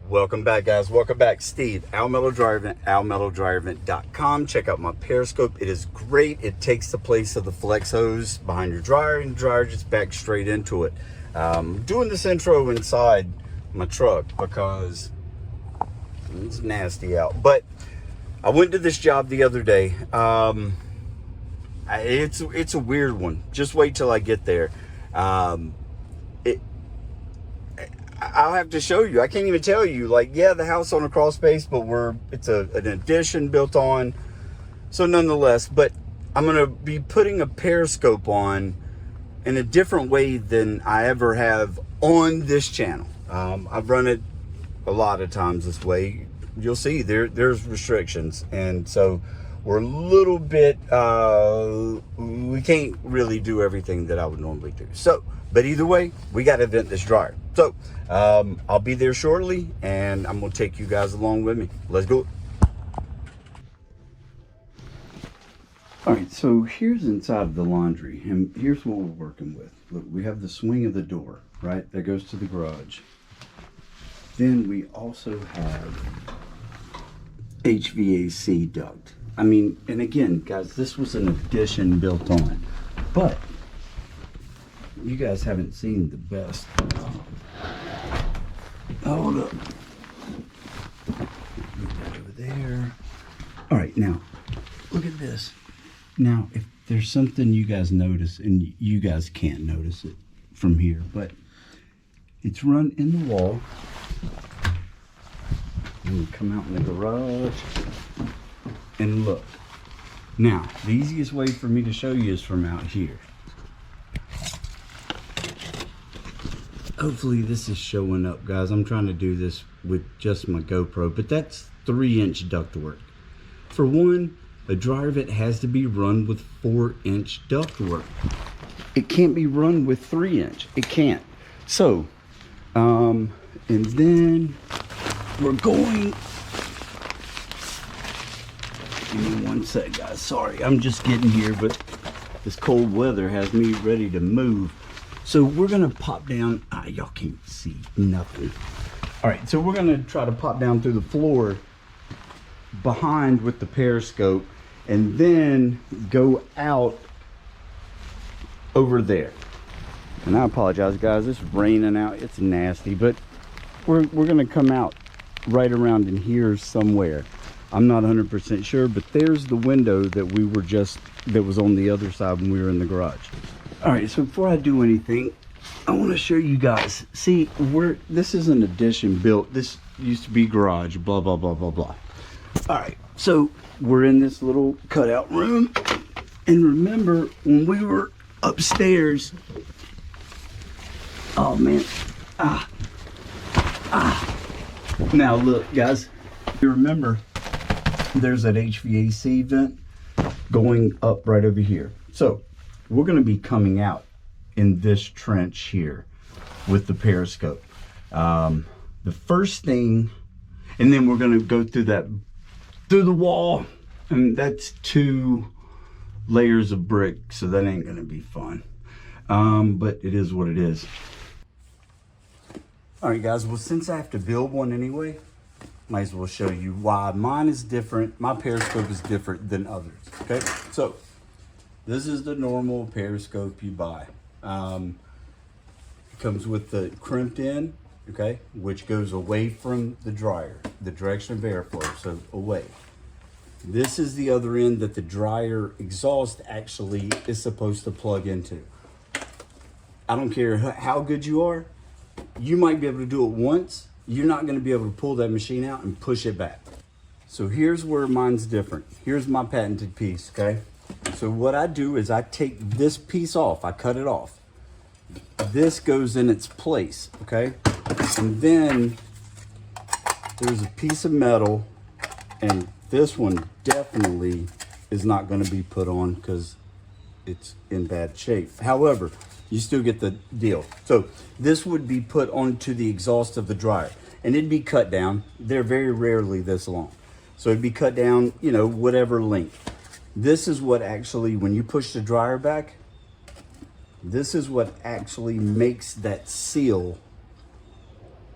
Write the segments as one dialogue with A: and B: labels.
A: Welcome back, guys. Welcome back. Steve, Al Metal Dryer Event, almetalDryerEvent.com. Check out my Periscope. It is great. It takes the place of the flex hose behind your dryer, and the dryer just backs straight into it. Doing this intro inside my truck because it's nasty out. But I went to this job the other day. It's a weird one. Just wait till I get there. I'll have to show you. I can't even tell you. Like, yeah, the house on a crawl space, but it's an addition built on. So nonetheless, but I'm going to be putting a Periscope on in a different way than I ever have on this channel. I've run it a lot of times this way. You'll see there's restrictions. And so we're a little bit, we can't really do everything that I would normally do. So, but either way, we got to vent this dryer. So I'll be there shortly, and I'm going to take you guys along with me. Let's go. All right, so here's inside the laundry, and here's what we're working with. Look, we have the swing of the door, right? That goes to the garage. Then we also have HVAC duct. I mean, and again, guys, this was an addition built on, but you guys haven't seen the best. Hold up. Move that over there. All right, now, look at this. Now, if there's something you guys notice, and you guys can't notice it from here, but it's run in the wall. And you come out in the garage, and look. Now, the easiest way for me to show you is from out here. Hopefully this is showing up, guys. I'm trying to do this with just my GoPro, but that's 3-inch ductwork. For one, a dryer vent has to be run with 4-inch ductwork. It can't be run with 3-inch. It can't. So, and then we're going. Give me one sec, guys. Sorry, I'm just getting here, but this cold weather has me ready to move. So we're gonna pop down. Y'all can't see nothing. All right, so we're gonna try to pop down through the floor behind with the Periscope, and then go out over there. And I apologize, guys. It's raining out. It's nasty, but we're gonna come out right around in here somewhere. I'm not 100% sure, but there's the window that was on the other side when we were in the garage. All right, so before I do anything, I want to show you guys. See, this is an addition built. This used to be garage, blah, blah, blah, blah, blah. All right, so we're in this little cutout room. And remember when we were upstairs, oh man, Now look, guys, you remember there's that HVAC vent going up right over here. So we're going to be coming out in this trench here with the Periscope. The first thing, and then we're going to go through the wall, and that's 2 layers of brick, so that ain't going to be fun. But it is what it is. All right, guys, well, since I have to build one anyway, might as well show you why mine is different. My Periscope is different than others, okay? So this is the normal Periscope you buy. It comes with the crimped end, okay, which goes away from the dryer, the direction of airflow, so away. This is the other end that the dryer exhaust actually is supposed to plug into. I don't care how good you are, you might be able to do it once. You're not going to be able to pull that machine out and push it back. So here's where mine's different. Here's my patented piece, okay? So what I do is I take this piece off, I cut it off. This goes in its place, okay? And then there's a piece of metal, and this one definitely is not going to be put on because it's in bad shape. However, you still get the deal. So this would be put onto the exhaust of the dryer, and it'd be cut down. They're very rarely this long. So it'd be cut down, you know, whatever length. This is what actually, when you push the dryer back, this is what actually makes that seal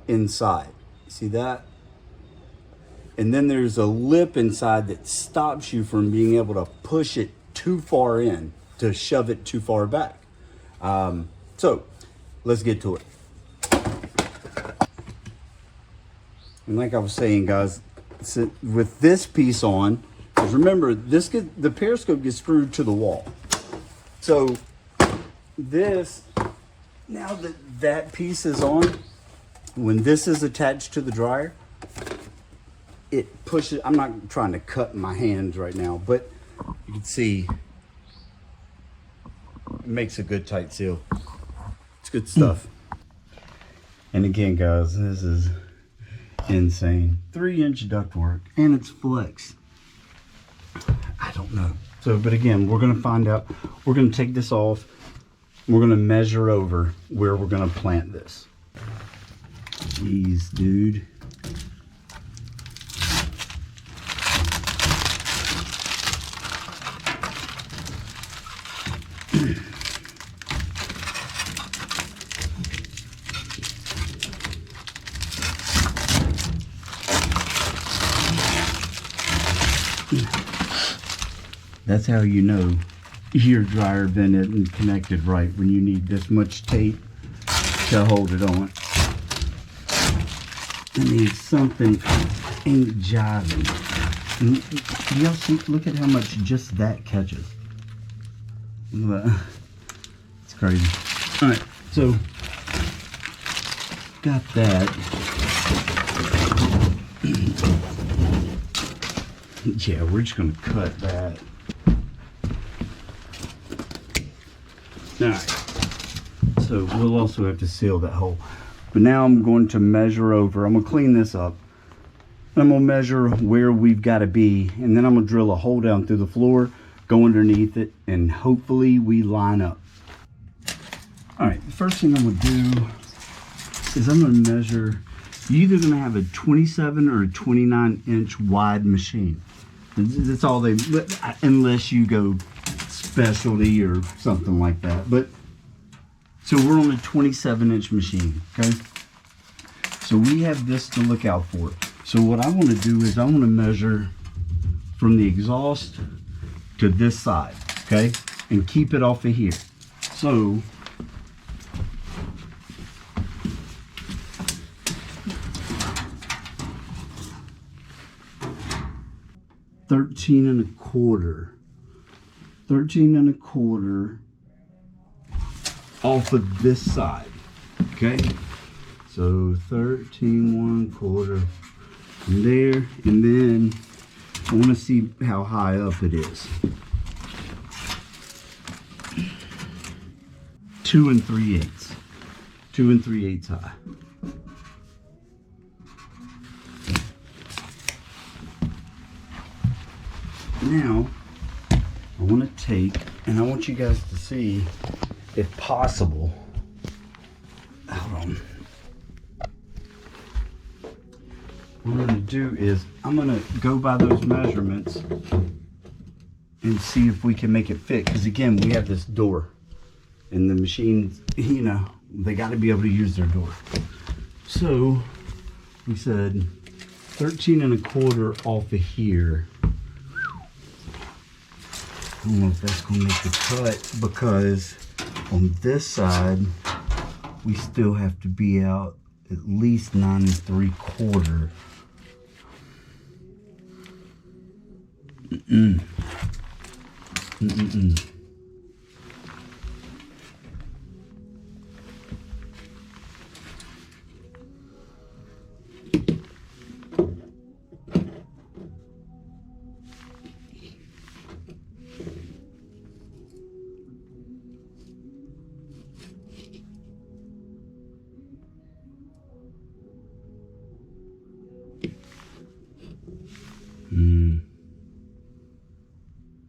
A: inside. See that? And then there's a lip inside that stops you from being able to push it too far in, to shove it too far back. So let's get to it. And like I was saying, guys, with this piece on, because remember, the periscope gets screwed to the wall. So this, now that that piece is on, when this is attached to the dryer, it pushes. I'm not trying to cut my hands right now, but you can see it makes a good tight seal. It's good stuff. And again, guys, this is insane. 3-inch ductwork, and it's flex. I don't know. So, but again, we're gonna find out. We're gonna take this off. We're gonna measure over where we're gonna plant this. Jeez, dude. That's how you know your dryer vent isn't connected right, when you need this much tape to hold it on. I mean, something ain't jiving. Y'all see, look at how much just that catches. It's crazy. All right, so got that. Yeah, we're just gonna cut that. All right, so we'll also have to seal that hole. But now I'm going to measure over. I'm gonna clean this up. I'm gonna measure where we've gotta be, and then I'm gonna drill a hole down through the floor, go underneath it, and hopefully we line up. All right, the first thing I'm gonna do is I'm gonna measure. You're either gonna have a 27 or a 29-inch wide machine. That's all they, unless you go specialty or something like that. But so we're on a 27-inch machine, okay? So we have this to look out for. So what I want to do is I want to measure from the exhaust to this side, okay? And keep it off of here. So thirteen and a quarter off of this side, okay? So 13 1/4 from there, and then I want to see how high up it is. 2 3/8, 2 3/8 high. Now I want to take, and I want you guys to see, if possible, hold on. What I'm going to do is I'm going to go by those measurements and see if we can make it fit. Because again, we have this door, and the machines, you know, they got to be able to use their door. So we said 13 1/4 off of here. I don't know if that's going to make the cut, because on this side we still have to be out at least 9 3/4.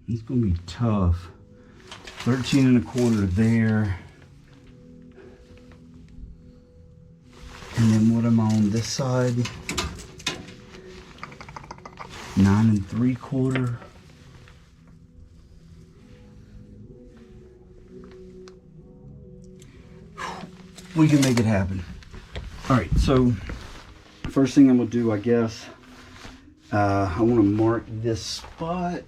A: It's gonna be tough. 13 1/4 there. And then what am I on this side? 9 3/4. We can make it happen. All right, so first thing I'm gonna do, I guess, I want to mark this spot.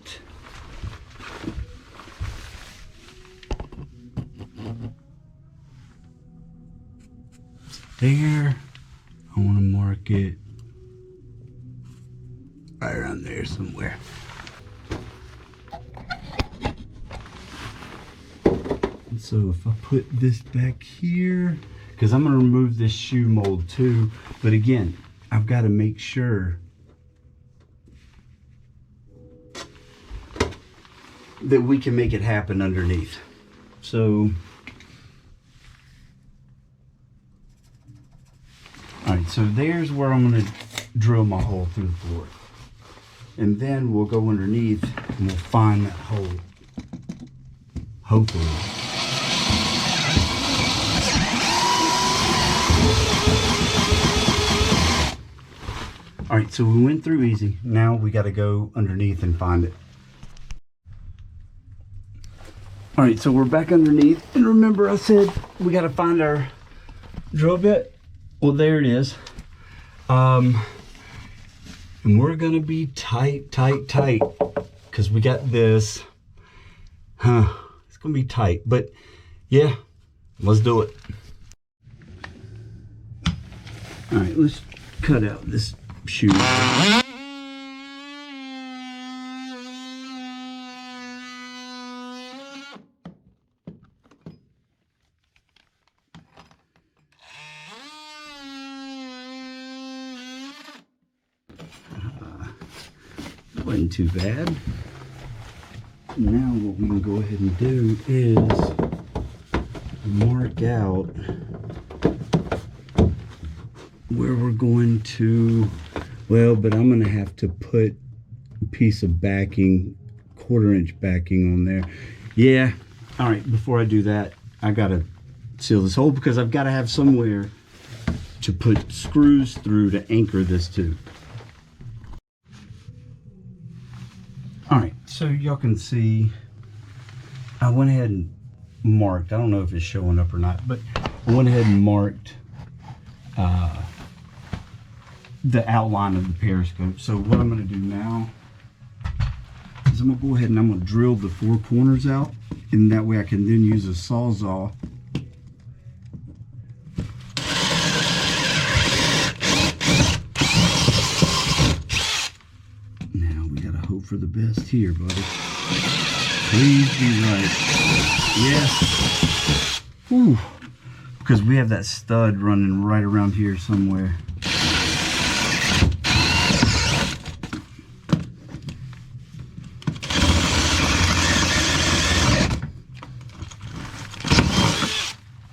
A: There. I want to mark it right around there somewhere. And so if I put this back here, because I'm going to remove this shoe mold too, but again, I've got to make sure that we can make it happen underneath. So, all right, so there's where I'm going to drill my hole through the floor. And then we'll go underneath and we'll find that hole. Hopefully. All right, so we went through easy. Now we got to go underneath and find it. All right, so we're back underneath. And remember I said we got to find our drill bit? Well, there it is. And we're going to be tight, because we got this. It's going to be tight, but yeah, let's do it. All right, let's cut out this shoe. Wasn't too bad. Now what we can go ahead and do is mark out where we're going to, well, but I'm gonna have to put a piece of backing, 1/4 inch backing on there. Yeah, all right, before I do that, I gotta seal this hole because I've gotta have somewhere to put screws through to anchor this tube. All right, so y'all can see I went ahead and marked, I don't know if it's showing up or not, but I went ahead and marked the outline of the periscope. So what I'm going to do now is I'm going to go ahead and I'm going to drill the 4 corners out, and that way I can then use a sawzall for the best here, buddy. Please be right. Yes. Whew. Because we have that stud running right around here somewhere.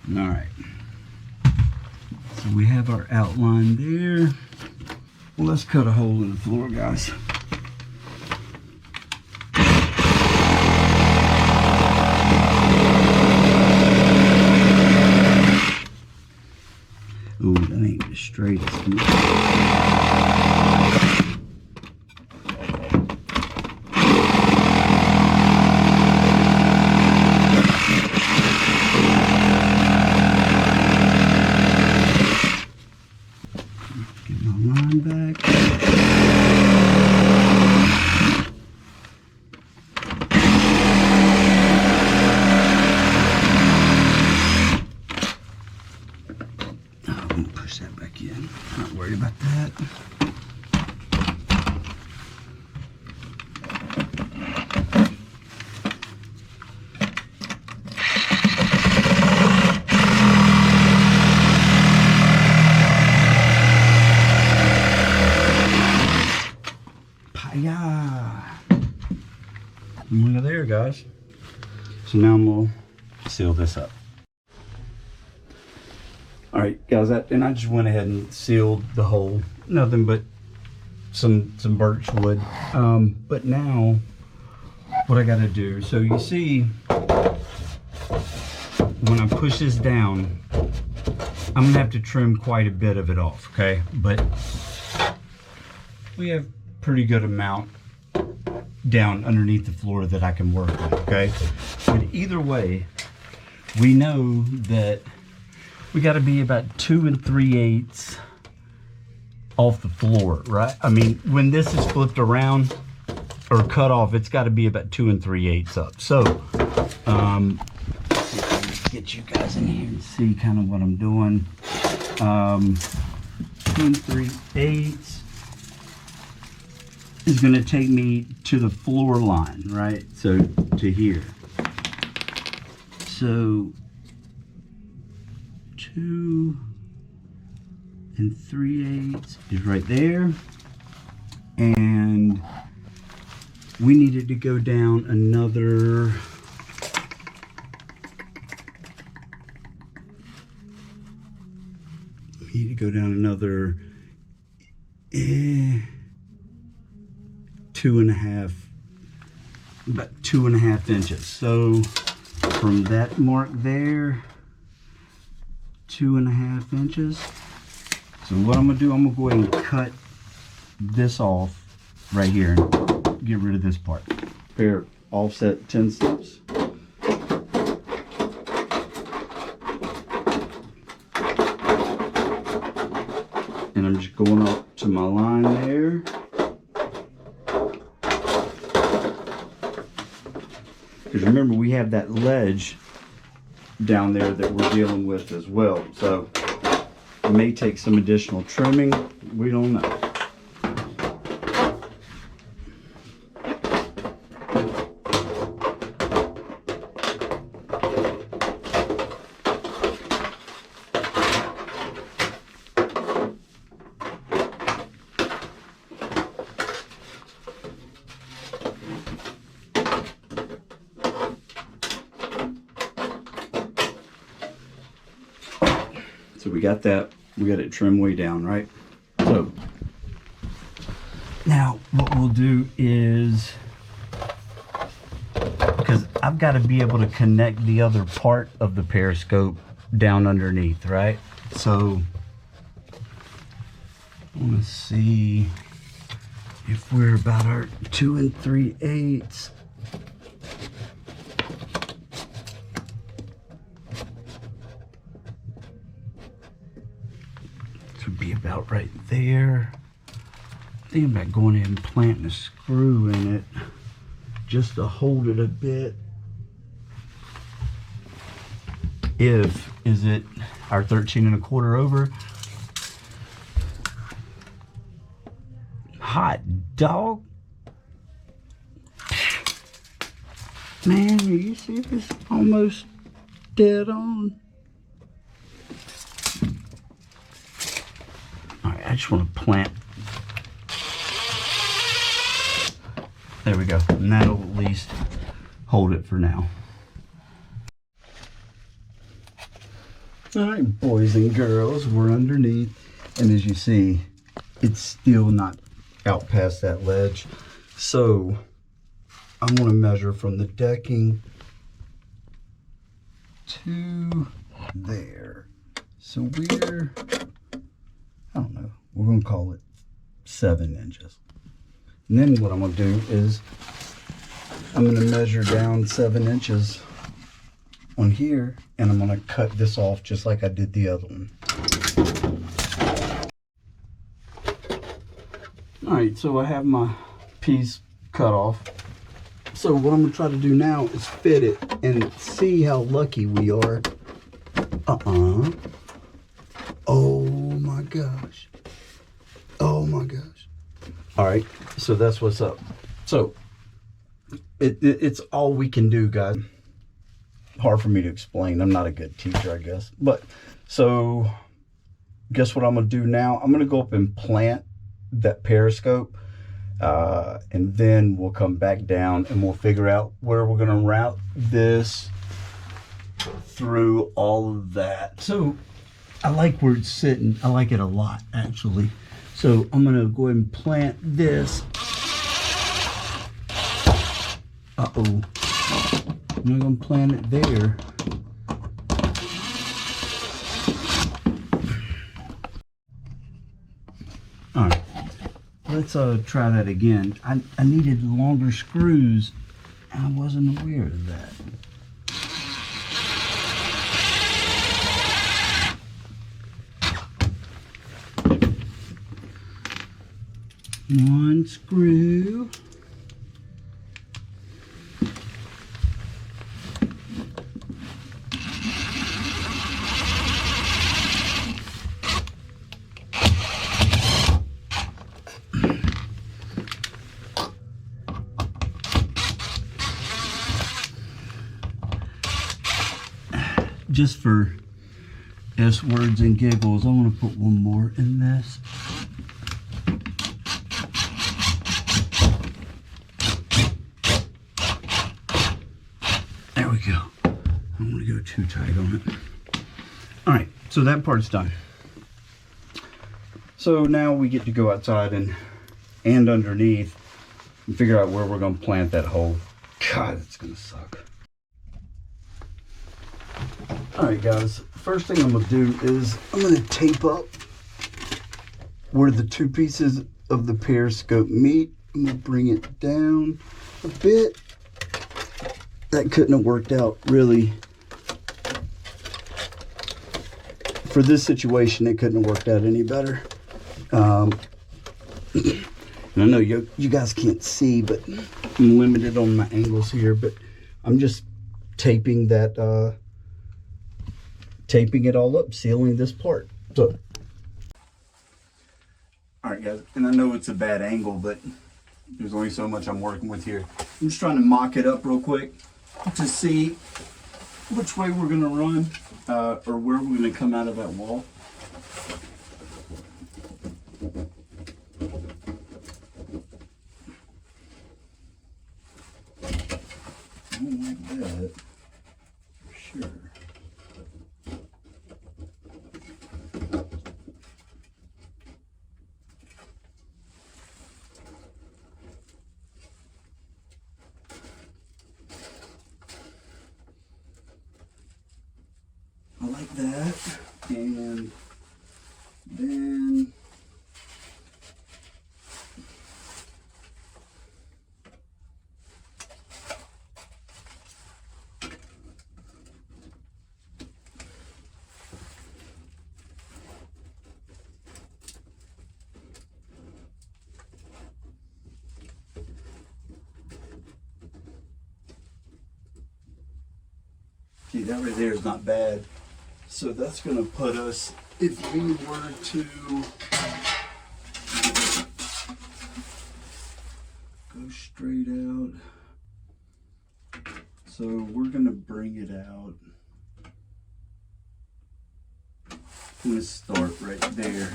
A: All right. So we have our outline there. Well, let's cut a hole in the floor, guys. Ooh, that ain't the straightest. Get my line back. Push that back in. Not worried about that. Paya. Look at there, guys. So now I'm gonna seal this up. All right, guys, and I just went ahead and sealed the hole. Nothing but some birch wood. But now, what I gotta do, so you see, when I push this down, I'm gonna have to trim quite a bit of it off, okay? But we have pretty good amount down underneath the floor that I can work with, okay? But either way, we know that we got to be about 2 3/8 off the floor, right? I mean, when this is flipped around or cut off, it's got to be about 2 3/8 up. So, get you guys in here and see kind of what I'm doing. 2 3/8 is going to take me to the floor line, right? So to here. So 2 3/8 is right there, and we needed to go down another. We need to go down another 2.5, about 2.5 inches. So from that mark there, 2.5 inches. So what I'm gonna do, I'm gonna go ahead and cut this off right here and get rid of this part. Pair offset 10 steps. And I'm just going up to my line there. Because remember, we have that ledge down there that we're dealing with as well. So it may take some additional trimming. We don't know. So we got that, we got it trimmed way down, right? So now what we'll do is, because I've got to be able to connect the other part of the periscope down underneath, right? So I want to see if we're about our 2 3/8. Be about right there. Thinking about going ahead and planting a screw in it just to hold it a bit. Is it our 13 1/4 over? Hot dog. Man, you see this almost dead on. I just want to plant. There we go. And that'll at least hold it for now. All right, boys and girls, we're underneath. And as you see, it's still not out past that ledge. So I'm going to measure from the decking to there. So we're, I don't know, we're going to call it 7 inches. And then what I'm going to do is I'm going to measure down 7 inches on here, and I'm going to cut this off just like I did the other one. All right, so I have my piece cut off. So what I'm going to try to do now is fit it and see how lucky we are. Oh my gosh. Oh my gosh. All right, so that's what's up. So it's all we can do, guys. Hard for me to explain. I'm not a good teacher, I guess. But so guess what I'm gonna do now? I'm gonna go up and plant that periscope, and then we'll come back down and we'll figure out where we're gonna route this through all of that. So I like where it's sitting. I like it a lot, actually. So I'm gonna go ahead and plant this. I'm not gonna plant it there. All right, let's try that again. I needed longer screws. I wasn't aware of that. One screw. Just for S words and giggles, I want to put one more in this. There we go. I don't want to go too tight on it. All right, so that part's done. So now we get to go outside and underneath and figure out where we're going to plant that hole. God, it's going to suck. All right, guys, first thing I'm going to do is I'm going to tape up where the two pieces of the Periscope meet. I'm going to bring it down a bit. That couldn't have worked out really. For this situation, it couldn't have worked out any better. And I know you guys can't see, but I'm limited on my angles here, but I'm just taping that, taping it all up, sealing this part. So, all right, guys, and I know it's a bad angle, but there's only so much I'm working with here. I'm just trying to mock it up real quick to see which way we're gonna run, or where we're gonna come out of that wall. I don't like that, for sure. I like that, and then see, that right there is not bad. So that's going to put us, if we were to go straight out, so we're going to bring it out. I'm going to start right there.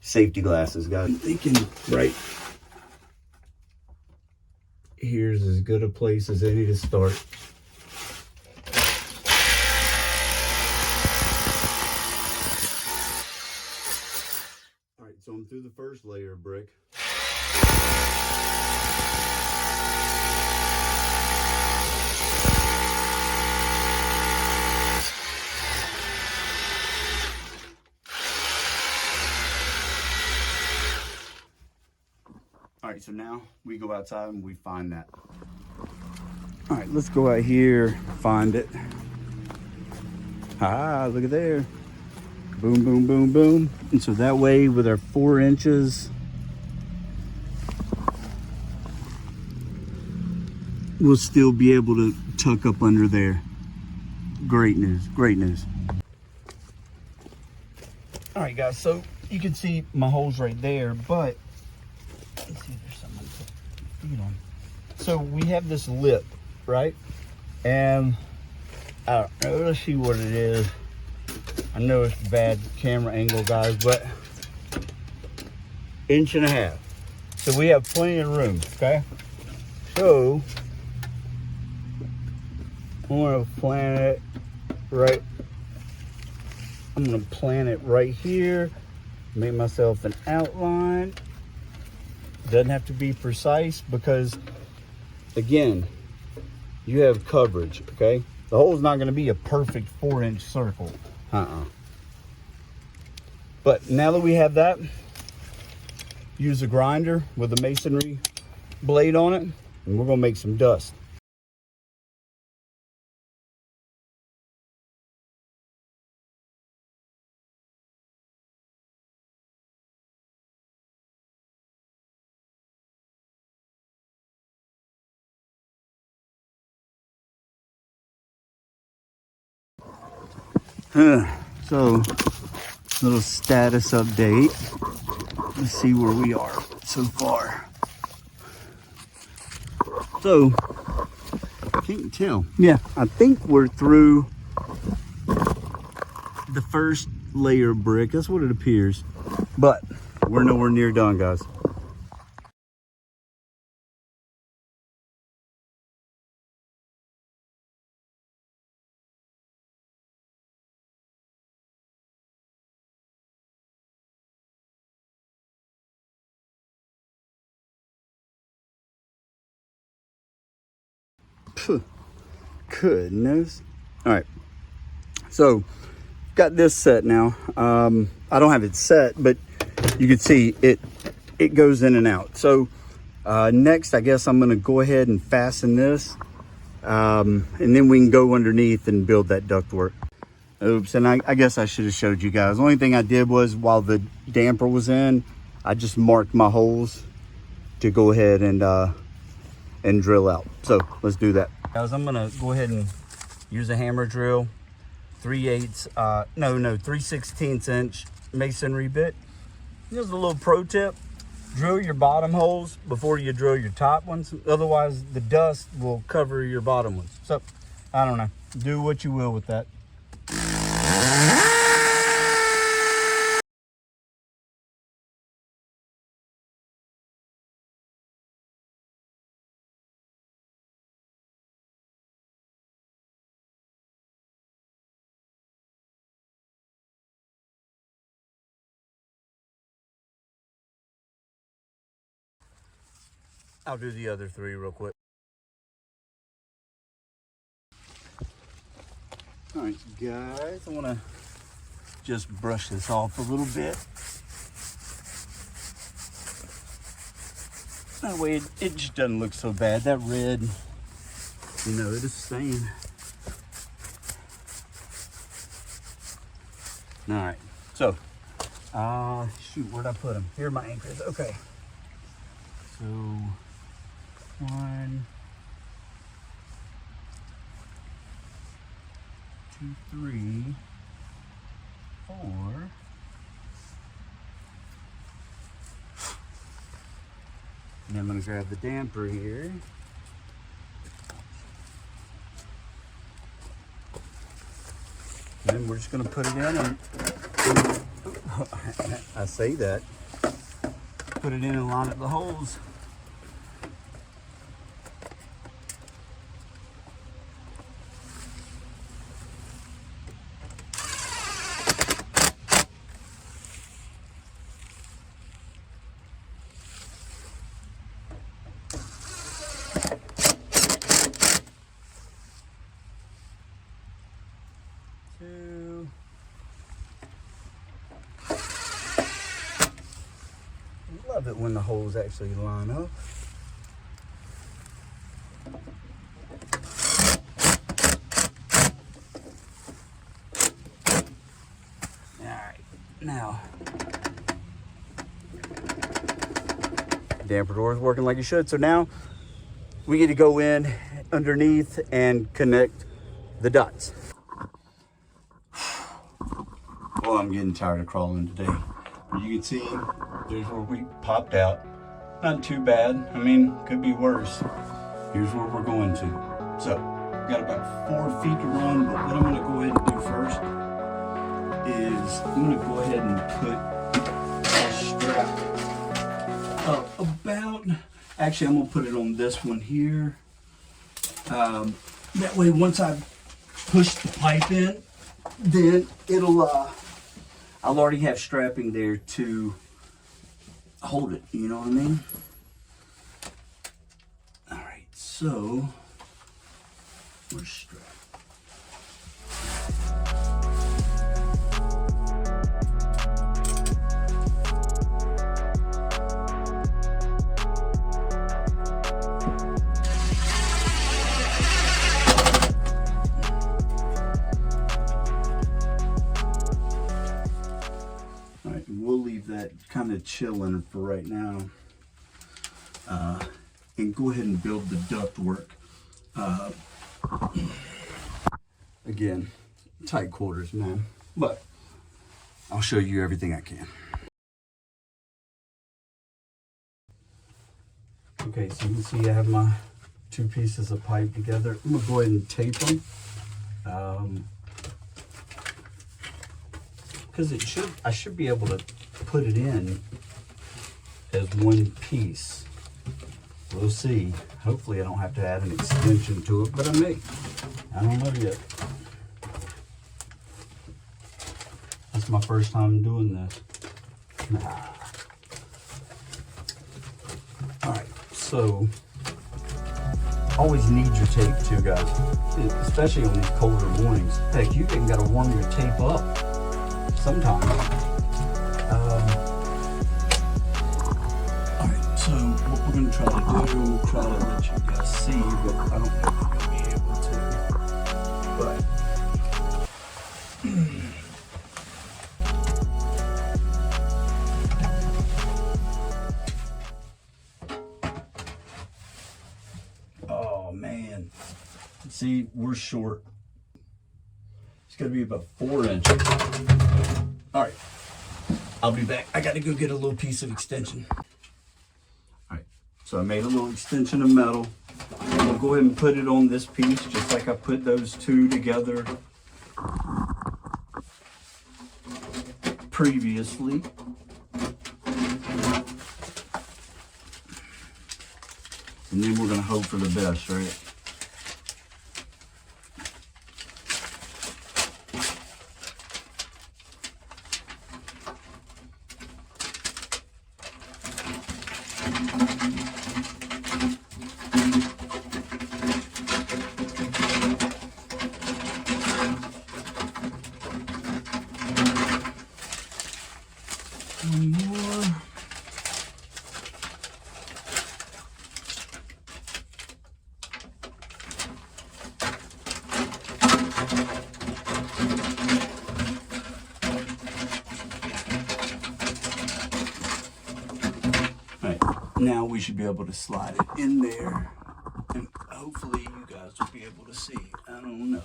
A: Safety glasses, guys. I'm thinking right here's as good a place as any to start. So I'm through the first layer of brick. All right, so now we go outside and we find that. All right, let's go out here, find it. Ah, look at there. Boom, boom, boom, boom. And so that way with our 4 inches, we'll still be able to tuck up under there. Great news, great news. All right, guys, so you can see my holes right there, but let's see if there's something to put feet on. So we have this lip, right? And I don't know, let's see what it is. I know it's bad camera angle, guys, but 1.5 inches. So we have plenty of room, okay? So I'm gonna plant it right. I'm gonna plant it right here. Make myself an outline. Doesn't have to be precise because, again, you have coverage, okay? The hole's not gonna be a perfect 4-inch circle. But now that we have that, use a grinder with a masonry blade on it, and we're gonna make some dust. So, little status update. Let's see where we are so far. So, can't tell. Yeah, I think we're through the first layer of brick. That's what it appears. But we're nowhere near done, guys. Goodness. All right. So, got this set now. I don't have it set, but you can see it goes in and out. So, next, I guess I'm going to go ahead and fasten this. And then we can go underneath and build that ductwork. Oops, and I guess I should have showed you guys. The only thing I did was, while the damper was in, I just marked my holes to go ahead and drill out. So let's do that. Guys, I'm gonna go ahead and use a hammer drill, 3/16 inch masonry bit. Here's a little pro tip: drill your bottom holes before you drill your top ones. Otherwise, the dust will cover your bottom ones. So, I don't know. Do what you will with that. I'll do the other three real quick. All right, guys, I want to just brush this off a little bit. That way it just doesn't look so bad. That red, you know, it is staying. All right, so, shoot, where'd I put them? Here are my anchors, okay. So, 1, 2, 3, 4. And I'm gonna grab the damper here. And then we're just gonna put it in and, I say that, put it in and line up the holes. Love it when the holes actually line up. All right, now damper door is working like it should. So now we get to go in underneath and connect the dots. Well, I'm getting tired of crawling today. You can see there's where we popped out. Not too bad. I mean, could be worse. Here's where we're going to. So, got about 4 feet to run, but what I'm gonna go ahead and do first is I'm gonna go ahead and put a strap up about, actually I'm gonna put it on this one here. That way once I push the pipe in, then it'll, I'll already have strapping there to hold it, you know what I mean? All right, so we're strapped. That kind of chilling for right now, and go ahead and build the duct work. Again, tight quarters, man. But I'll show you everything I can. Okay, so you can see I have my 2 pieces of pipe together. I'm gonna go ahead and tape them. Because I should be able to put it in as one piece. We'll see. Hopefully I don't have to add an extension to it, but I may. I don't know yet. That's my first time doing this. Alright, so always need your tape too, guys. Especially on these colder mornings. Heck, you even gotta warm your tape up sometimes. Alright, so what we're gonna try to do, we'll try to let you guys see, but I don't know if we're gonna be able to. But oh man, see, we're short. It's gonna be about 4 inches. All right, I'll be back. I gotta go get a little piece of extension. All right, so I made a little extension of metal. I'll go ahead and put it on this piece, just like I put those 2 together previously. And then we're gonna hope for the best, right? One more. Now we should be able to slide it in there, and hopefully you guys will be able to see. I don't know.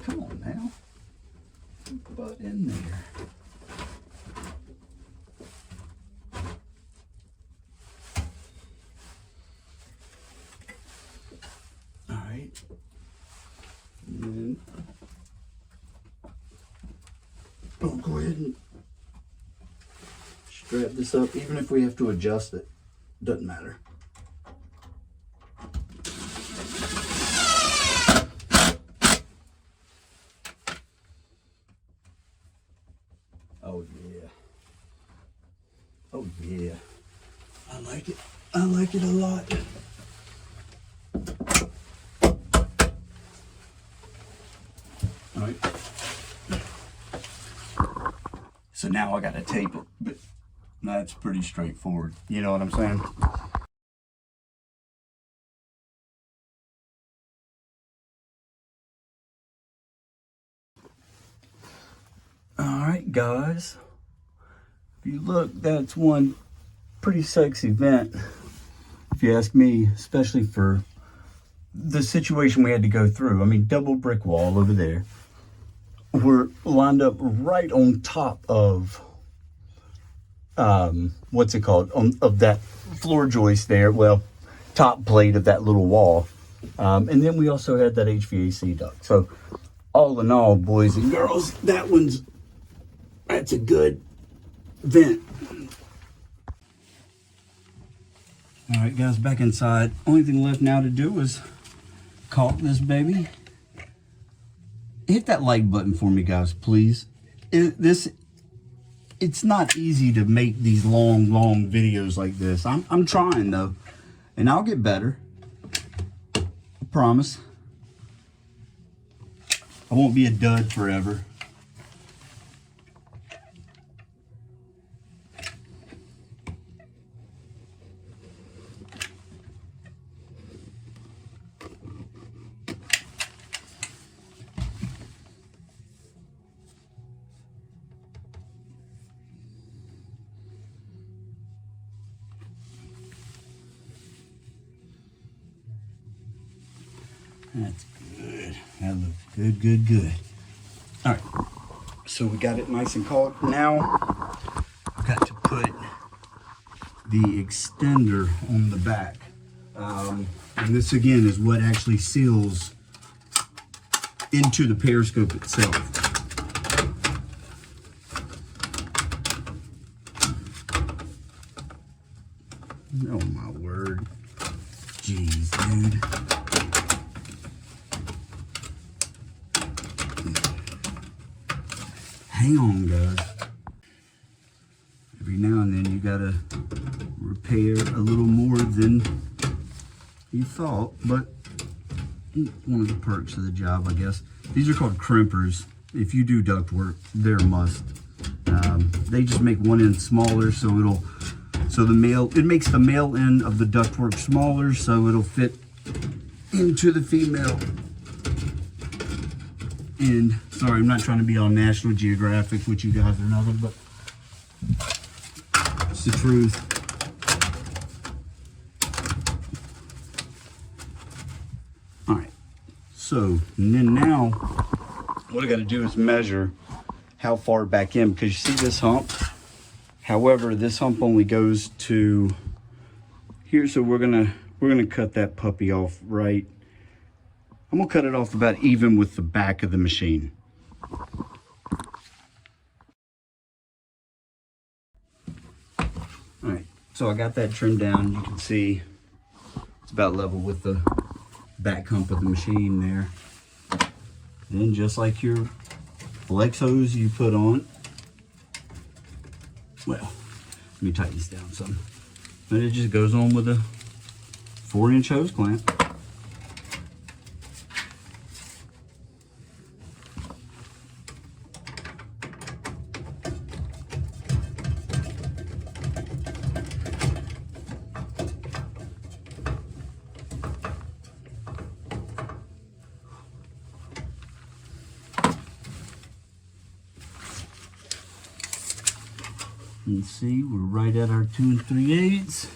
A: Come on now, butt in there. All right, and then I'll go ahead and strap this up, even if we have to adjust it, doesn't matter. Oh yeah. Oh yeah. I like it. I like it a lot. All right. So now I gotta tape it, but that's pretty straightforward. You know what I'm saying? All right, guys. If you look, that's one pretty sexy vent, if you ask me, especially for the situation we had to go through. I mean, double brick wall over there. We're lined up right on top of, what's it called? Of that floor joist there. Well, top plate of that little wall. And then we also had that HVAC duct. So all in all, boys and girls, that's a good vent. All right, guys, back inside. Only thing left now to do is caulk this baby. Hit that like button for me, guys, please. This it's not easy to make these long videos like this. I'm trying though, and I'll get better. I promise. I won't be a dud forever. That's good. That looks good. All right, so we got it nice and caulked. Now I've got to put the extender on the back. And this again is what actually seals into the periscope itself. Oh my word. Jeez, dude. Hang on, guys. Every now and then you gotta repair a little more than you thought, but one of the perks of the job, I guess. These are called crimpers. If you do duct work, they're a must. They just make one end smaller, so it makes the male end of the ductwork smaller, so it'll fit into the female end. Sorry, I'm not trying to be on National Geographic, which you guys are nothing, but it's the truth. All right, so and then now what I got to do is measure how far back in, because you see this hump. However, this hump only goes to here, so we're gonna cut that puppy off right. I'm gonna cut it off about even with the back of the machine. All right, so I got that trimmed down. You can see it's about level with the back hump of the machine there. Then just like your flex hose you put on, well, let me tighten this down some. And it just goes on with a 4-inch hose clamp. You can see we're right at our 2 3/8,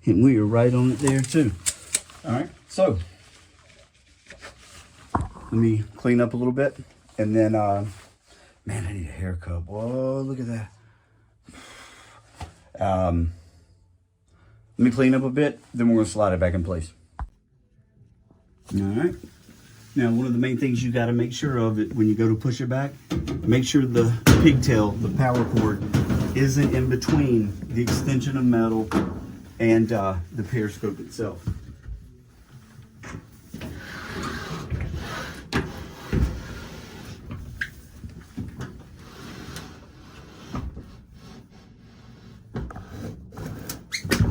A: and we are right on it there too. All right, so let me clean up a little bit, and then man, I need a haircut. Whoa, look at that. Let me clean up a bit, then we're gonna slide it back in place. All right. Now, one of the main things you got to make sure of it when you go to push it back, make sure the pigtail, the power cord, isn't in between the extension of metal and the periscope itself.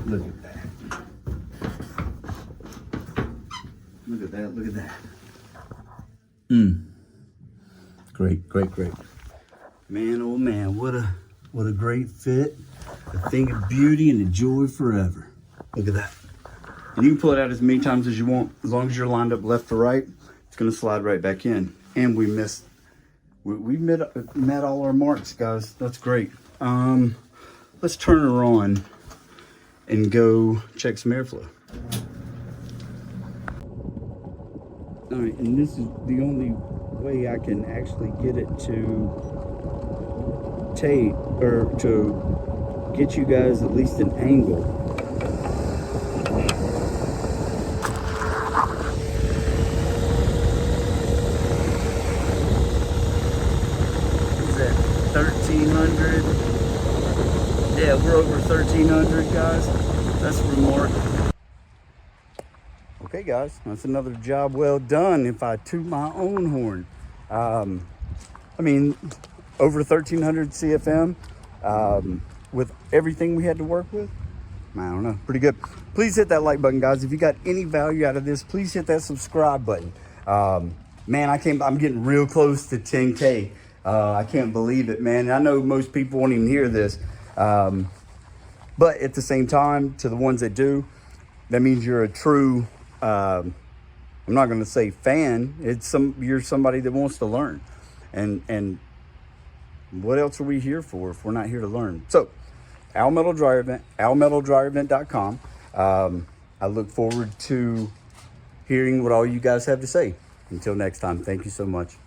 A: Look at that. Look at that, look at that. Great. Man, oh man, what a great fit. A thing of beauty and a joy forever. Look at that. And you can pull it out as many times as you want. As long as you're lined up left to right, it's gonna slide right back in. And we met all our marks, guys. That's great. Let's turn her on and go check some airflow. All right, and this is the only way I can actually get it to tape, or to get you guys at least an angle. Is that 1300? Yeah, we're over 1300, guys. That's remarkable. Okay, guys, that's another job well done, if I toot my own horn. I mean, over 1,300 CFM with everything we had to work with. I don't know, pretty good. Please hit that like button, guys. If you got any value out of this, please hit that subscribe button. Man, I'm getting real close to 10K. I can't believe it, man. I know most people won't even hear this. But at the same time, to the ones that do, that means you're a true, I'm not going to say fan. You're somebody that wants to learn. And what else are we here for if we're not here to learn? So, Al Metal Dryer Vent, almetaldryervent.com. I look forward to hearing what all you guys have to say. Until next time, thank you so much.